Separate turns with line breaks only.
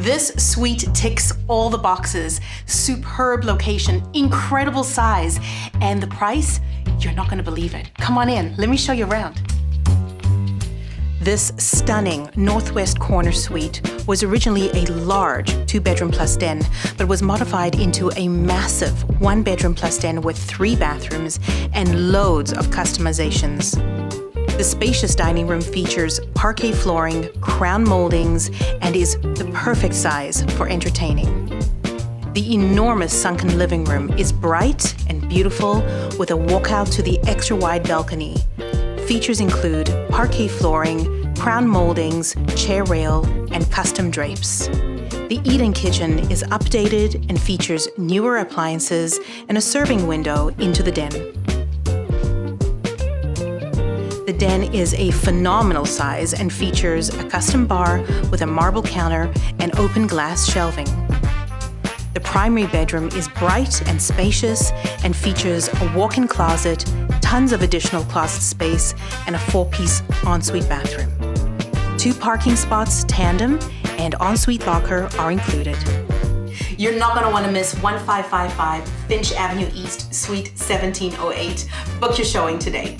This suite ticks all the boxes. Superb location, incredible size, and the price, you're not gonna believe it. Come on in, let me show you around. This stunning northwest corner suite was originally a large 2-bedroom plus den, but was modified into a massive 1-bedroom plus den with 3 bathrooms and loads of customizations. The spacious dining room features parquet flooring, crown moldings, and is the perfect size for entertaining. The enormous sunken living room is bright and beautiful with a walkout to the extra-wide balcony. Features include parquet flooring, crown moldings, chair rail, and custom drapes. The eat-in kitchen is updated and features newer appliances and a serving window into the den. The den is a phenomenal size and features a custom bar with a marble counter and open glass shelving. The primary bedroom is bright and spacious and features a walk-in closet, tons of additional closet space, and a 4-piece ensuite bathroom. 2 parking spots, tandem, and ensuite locker are included. You're not going to want to miss 1555 Finch Avenue East, Suite 1708. Book your showing today.